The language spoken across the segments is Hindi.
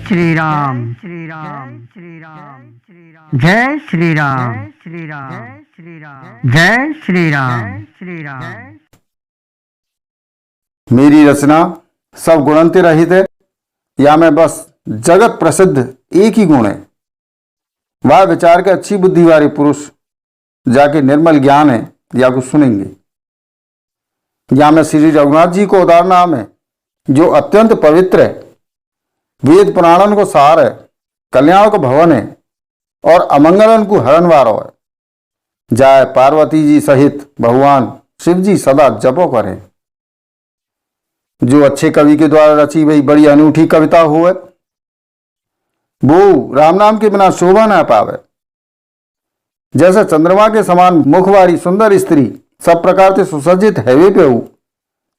श्री राम श्री राम श्री राम श्री राम जय श्री राम श्री राम श्री राम जय श्री राम श्री राम। मेरी रचना सब गुणंते रहित है या मैं बस जगत प्रसिद्ध एक ही गुण है। वह विचार के अच्छी बुद्धि वाले पुरुष जाके निर्मल ज्ञान है या कुछ सुनेंगे। या मैं श्री रघुनाथ जी को उदाहरण नाम है जो अत्यंत पवित्र है, वेद पुराणन को सार है, कल्याण को भवन है और अमंगलन को हरण वारो है। जाय पार्वती जी सहित भगवान शिव जी सदा जपो करें। जो अच्छे कवि के द्वारा रची गई बड़ी अनूठी कविता हो वो राम नाम के बिना शोभा ना पावे। जैसे चंद्रमा के समान मुखवारी सुंदर स्त्री सब प्रकार से सुसज्जित हैवे पे हो,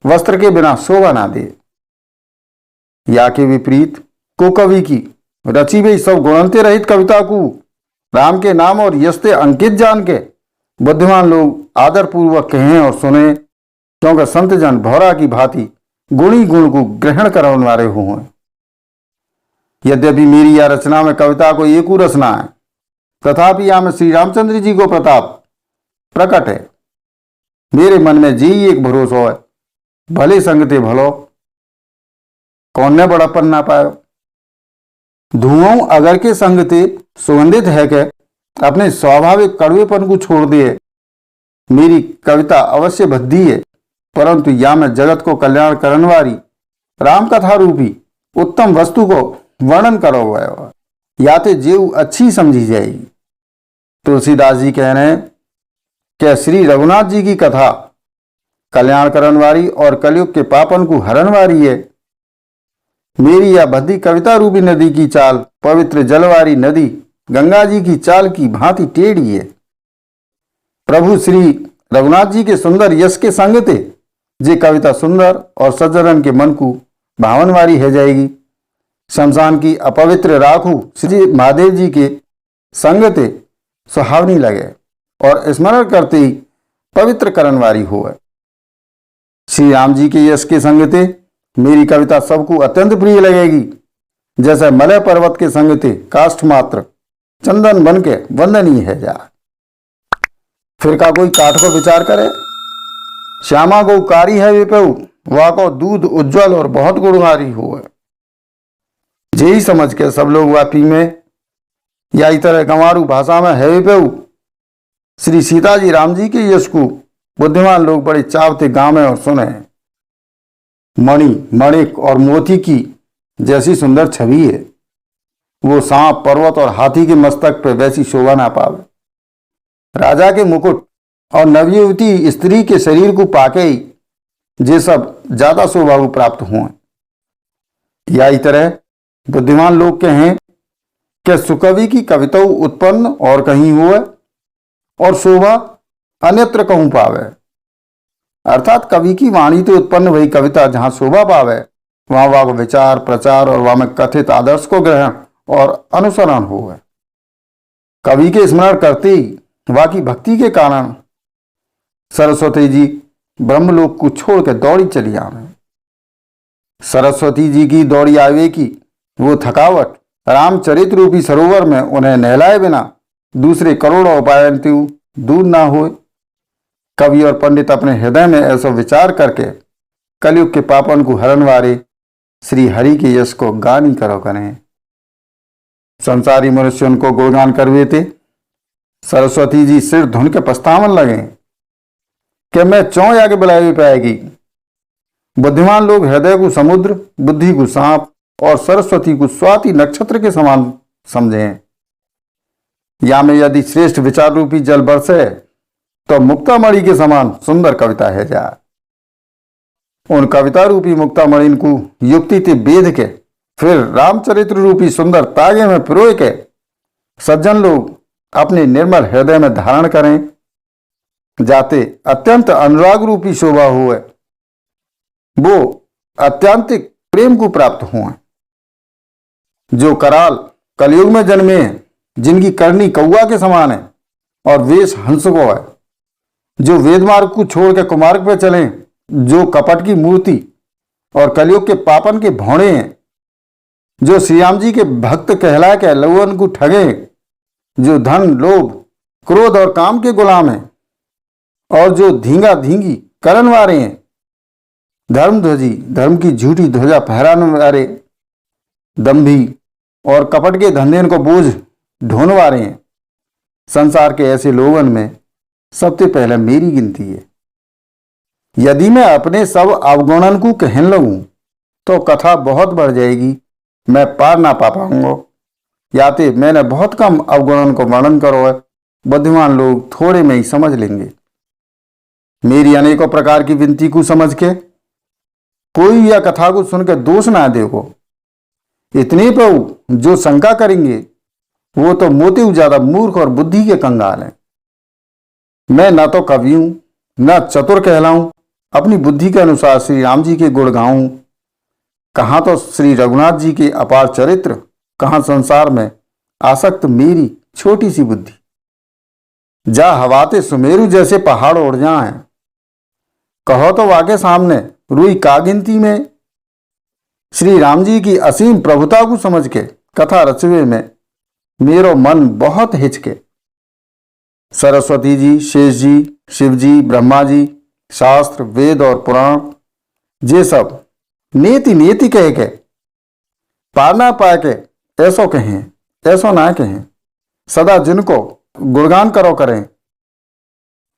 वस्त्र के बिना शोभा ना दे। या के विपरीत को कवि की रची गई सब गुणंते रहित कविता को राम के नाम और यश से अंकित जान के बुद्धिमान लोग आदर पूर्वक कहें और सुने, क्योंकि संत जन भौरा की भांति गुणी गुण को ग्रहण करने वाले हुए। यद्यपि मेरी यह रचना में कविता को एक रचना है, तथापि यहां में श्री रामचंद्र जी को प्रताप प्रकट है। मेरे मन में जी एक भरोसा है, भले संगते भलो, कौन ने बड़ापन ना पायो। धुआं अगर के संगते सुगंधित है के अपने स्वाभाविक कड़वेपन को छोड़ दिए। मेरी कविता अवश्य भद्दी है, परंतु या मैं जगत को कल्याण करने वाली राम कथा रूपी उत्तम वस्तु को वर्णन करो गया या तो जीव अच्छी समझी जाएगी। तुलसीदास जी कह रहे हैं कि श्री रघुनाथ जी की कथा कल्याण करने वाली और कलयुग के पापन को हरण वाली है। मेरी यह भद्दी कविता रूपी नदी की चाल पवित्र जलवारी नदी गंगा जी की चाल की भांति टेढ़ी है। प्रभु श्री रघुनाथ जी के सुंदर यश के संग थे जे कविता सुंदर और सज्जनन के मन को भावनवारी है जाएगी। शमशान की अपवित्र राखू श्री महादेव जी के संग थे सुहावनी लगे और स्मरण करते ही पवित्र करण वारी हो। श्री राम जी के यश के संग थे मेरी कविता सबको अत्यंत प्रिय लगेगी। जैसे मलय पर्वत के संग थे काष्ठ मात्र चंदन बन के वंदनीय है जा। फिर का कोई काठ को विचार करे, श्यामा गौ कारी है विपऊ, वह को दूध उज्जवल और बहुत गुणकारी हो। यही समझ के सब लोग वापी में या इस तरह गंवारू भाषा में है विपऊ श्री सीता जी राम जी के यश को बुद्धिमान लोग बड़े चावते गाँव में और सुने। मणि मणिक और मोती की जैसी सुंदर छवि है, वो सांप पर्वत और हाथी के मस्तक पर वैसी शोभा ना पावे। राजा के मुकुट और नवयुवती स्त्री के शरीर को पाके ही ये सब ज्यादा शोभा को प्राप्त हुए। या इस तरह बुद्धिमान लोग कहें कि सुकवि की कविता उत्पन्न और कहीं हुए और शोभा अन्यत्र कहूं पावे। अर्थात कवि की वाणी तो उत्पन्न वही कविता जहां शोभा पावे वहां वाक विचार प्रचार और वहां में कथित आदर्श को ग्रहण और अनुसरण हो। कवि के स्मरण करते ही वहां की भक्ति के कारण सरस्वती जी ब्रह्मलोक को छोड़ के दौड़ी चली आवे। सरस्वती जी की दौड़ी आवे की वो थकावट रामचरित रूपी सरोवर में उन्हें नहलाए बिना दूसरे करोड़ों उपाय दूर ना हो। कवि और पंडित अपने हृदय में ऐसा विचार करके कलयुग के पापन को हरण वाले श्री हरि के यश को गान ही करो करें। संसारी मनुष्य उनको गुणगान करवे थे। सरस्वती जी सिर धुन के पछतावन लगे कि मैं चौं आगे बुलाए पाएगी। बुद्धिमान लोग हृदय को समुद्र बुद्धि को सांप और सरस्वती को स्वाति नक्षत्र के समान समझें। या में यदि श्रेष्ठ विचार रूपी जल बरसे तो मुक्तामणि के समान सुंदर कविता है जा। उन कविता रूपी मुक्तामणि को युक्ति से बेध के फिर रामचरित्र रूपी सुंदर तागे में पिरोए के सज्जन लोग अपने निर्मल हृदय में धारण करें, जाते अत्यंत अनुराग रूपी शोभा हुए, वो अत्यंतिक प्रेम को प्राप्त हुए। जो कराल कलयुग में जन्मे हैं, जिनकी करनी कौआ के समान है और वेश हंस को है, जो वेद मार्ग को छोड़ के कुमार्ग पे चले, जो कपट की मूर्ति और कलयुग के पापन के भौड़े हैं, जो श्री राम जी के भक्त कहला के लोगन को ठगे, जो धन लोभ क्रोध और काम के गुलाम हैं और जो धींगा धींगी करन वाले हैं, धर्मध्वजी धर्म की झूठी ध्वजा फहराने वाले, दंभी और कपट के धंधे को बोझ ढोने वाले हैं, संसार के ऐसे लोगन में सबसे पहले मेरी गिनती है। यदि मैं अपने सब अवगुणन को कहने लगूं तो कथा बहुत बढ़ जाएगी, मैं पार ना पा पाऊंगा। या तो मैंने बहुत कम अवगुणन को वर्णन करो है, बुद्धिमान लोग थोड़े में ही समझ लेंगे। मेरी अनेकों प्रकार की विनती को समझ के कोई यह कथा को सुनकर दोष ना देखो। इतने प्रभु जो शंका करेंगे वो तो मोते ज्यादा मूर्ख और बुद्धि के कंगाल हैं। मैं न तो कवि हूं न चतुर कहलाऊं, अपनी बुद्धि के अनुसार श्री राम जी के गुण गाऊं। कहां तो श्री रघुनाथ जी के अपार चरित्र, कहां संसार में आसक्त मेरी छोटी सी बुद्धि। जा हवाते सुमेरु जैसे पहाड़ उड़ जाए, कहो तो वाके सामने रुई का गिनती में। श्री राम जी की असीम प्रभुता को समझ के कथा रचवे में मेरो मन बहुत हिचके। सरस्वती जी, शेष जी, शिव जी, ब्रह्मा जी, शास्त्र वेद और पुराण ये सब नीति नीति कह के पार ना पाए के ऐसो कहें ऐसो ना कहें, सदा जिनको गुणगान करो करें।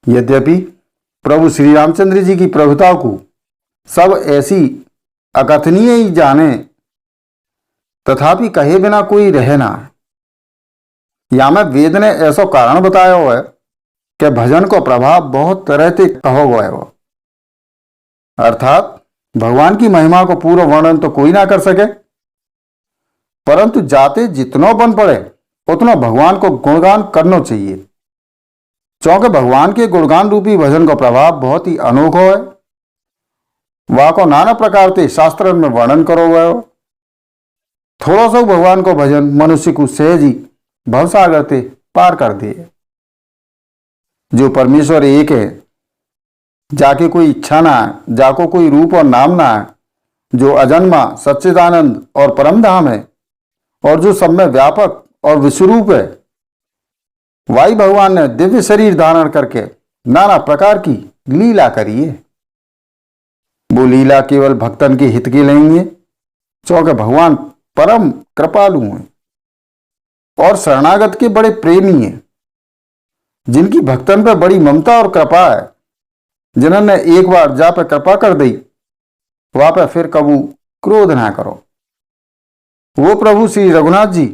यद्यपि प्रभु श्री रामचंद्र जी की प्रभुता को सब ऐसी अकथनीय ही जाने, तथापि कहे बिना कोई रहे ना। या में वेद ने ऐसा कारण बताया हुआ है कि भजन को प्रभाव बहुत तरह से कहो हुआ है। अर्थात भगवान की महिमा को पूरा वर्णन तो कोई ना कर सके, परंतु जाते जितनो बन पड़े उतना भगवान को गुणगान करना चाहिए, क्योंकि भगवान के गुणगान रूपी भजन का प्रभाव बहुत ही अनोखा है। वह को नाना प्रकार से शास्त्र में वर्णन करो गए हो। थोड़ा सा भगवान को भजन मनुष्य को सहज ही भवसागर से पार कर दिए। जो परमेश्वर एक है, जाके कोई इच्छा ना है, जाको कोई रूप और नाम ना है, जो अजन्मा सच्चिदानंद और परम धाम है और जो सब में व्यापक और विश्वरूप है, वही भगवान ने दिव्य शरीर धारण करके नाना प्रकार की लीला करी है। वो लीला केवल भक्तन के हित के लेंगे, क्योंकि भगवान परम कृपालु हैं और शरणागत के बड़े प्रेमी हैं, जिनकी भक्तन पर बड़ी ममता और कृपा है। जिन्होंने एक बार जा पर कृपा कर दी, वहां पर फिर कबू क्रोध ना करो। वो प्रभु श्री रघुनाथ जी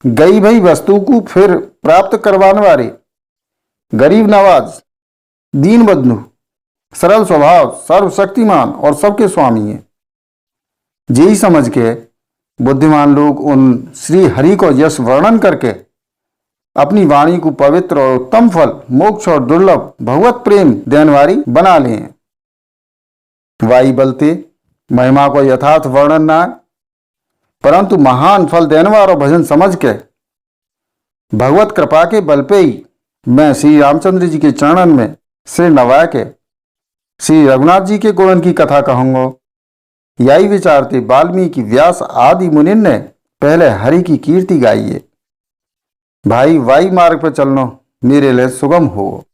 गई भई वस्तु को फिर प्राप्त करवाने वाले, गरीब नवाज, दीन बंधु, सरल स्वभाव, सर्वशक्तिमान और सबके स्वामी हैं। यही समझ के बुद्धिमान लोग उन श्री हरि को यश वर्णन करके अपनी वाणी को पवित्र और उत्तम फल, मोक्ष और दुर्लभ भगवत प्रेम देने वाली बना लें। वाई बलते महिमा को यथार्थ वर्णन ना, परंतु महान फल देने वाला भजन समझ के भगवत कृपा के बल पे ही मैं श्री रामचंद्र जी के चरणन में सिर नवा के श्री रघुनाथ जी के गुणन की कथा कहूंगा। यही विचारते वाल्मीकि, व्यास आदि मुनिन ने पहले हरि की कीर्ति गाई है। भाई वाई मार्ग पर चलना मेरे लिए सुगम हो।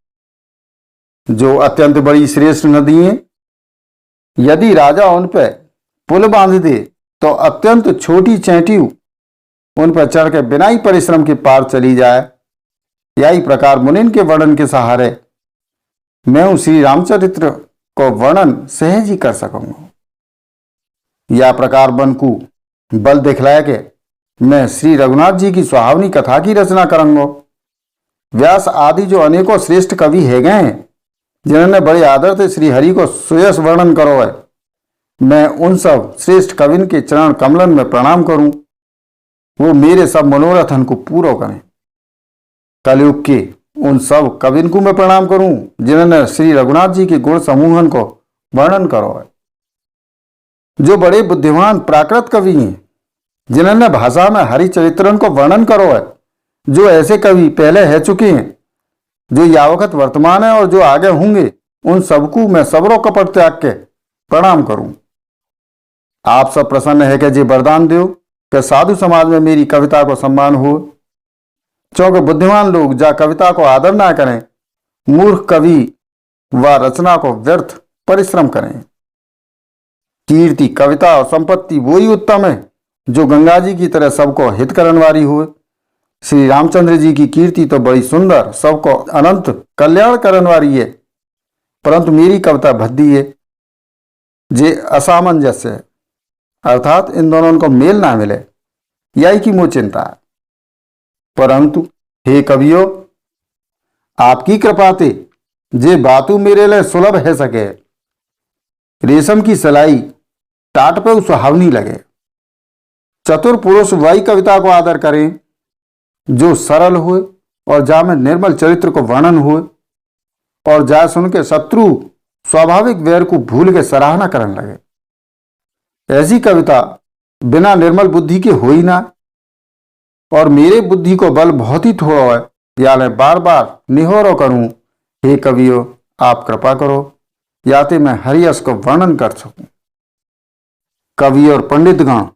जो अत्यंत बड़ी श्रेष्ठ नदी है, यदि राजा उन पर पुल बांध दे तो अत्यंत छोटी चैटी उन पर चढ़ के बिना ही परिश्रम के पार चली जाए। यही प्रकार मुनिन के वर्णन के सहारे मैं उस श्री रामचरित्र को वर्णन सहज ही कर सकूंगा। या प्रकार बन को बल दिखलाए के मैं श्री रघुनाथ जी की सुहावनी कथा की रचना करूंगा। व्यास आदि जो अनेकों श्रेष्ठ कवि है गए हैं, जिन्होंने बड़े आदर से श्री हरि को सुयश वर्णन करो है, मैं उन सब श्रेष्ठ कविन के चरण कमलन में प्रणाम करूं। वो मेरे सब मनोरथन को पूरा करें। कलयुग के उन सब कविन को मैं प्रणाम करूं, जिन्होंने श्री रघुनाथ जी के गुण समूहन को वर्णन करो है। जो बड़े बुद्धिमान प्राकृत कवि हैं, जिन्होंने भाषा में हरिचरित्रन को वर्णन करो है। जो ऐसे कवि पहले है चुके हैं, जो यावकत वर्तमान है और जो आगे होंगे, उन सबको मैं सबरो कपट त्याग के प्रणाम करूं। आप सब प्रसन्न है कि जी वरदान दो कि साधु समाज में मेरी कविता को सम्मान हो, क्योंकि बुद्धिमान लोग जा कविता को आदर ना करें, मूर्ख कवि व रचना को व्यर्थ परिश्रम करें। कीर्ति, कविता और संपत्ति वही उत्तम है जो गंगा जी की तरह सबको हित करने वाली हो। श्री रामचंद्र जी की कीर्ति तो बड़ी सुंदर, सबको अनंत कल्याण करने वाली है, परंतु मेरी कविता भद्दी है, जे असामंजस्य है, अर्थात इन दोनों को मेल ना मिले, यही की मुझ चिंता है। परंतु हे कवियो, आपकी कृपा ते जे बातू मेरे लिए सुलभ है सके, रेशम की सिलाई टाट पे सुहावनी लगे। चतुर पुरुष वही कविता को आदर करें जो सरल हो और जा में निर्मल चरित्र को वर्णन हो, और जा सुन के शत्रु स्वाभाविक वैर को भूल के सराहना करने लगे। ऐसी कविता बिना निर्मल बुद्धि के हो ही ना, और मेरे बुद्धि को बल बहुत ही थोड़ा है, या मैं बार बार निहोरो करूं, हे कवियो आप कृपा करो, याते मैं हरियस को वर्णन कर सकूं। कवि और पंडितगण,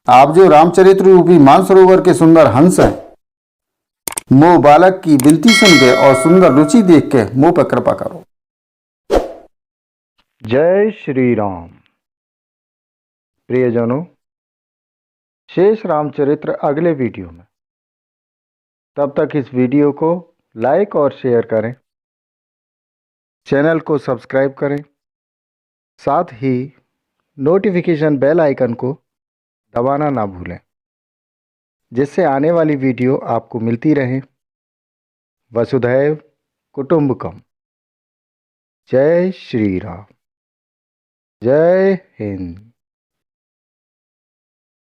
आप जो रामचरित्र रूपी मानसरोवर के सुंदर हंस हैं, मोह बालक की विनती सुन के और सुंदर रुचि देख के मुंह पर कृपा करो। जय श्री राम। प्रियजनों, शेष रामचरित्र अगले वीडियो में। तब तक इस वीडियो को लाइक और शेयर करें, चैनल को सब्सक्राइब करें, साथ ही नोटिफिकेशन बेल आइकन को दबाना ना भूलें, जिससे आने वाली वीडियो आपको मिलती रहे। वसुधैव कुटुंबकम। जय श्री राम। जय हिंद।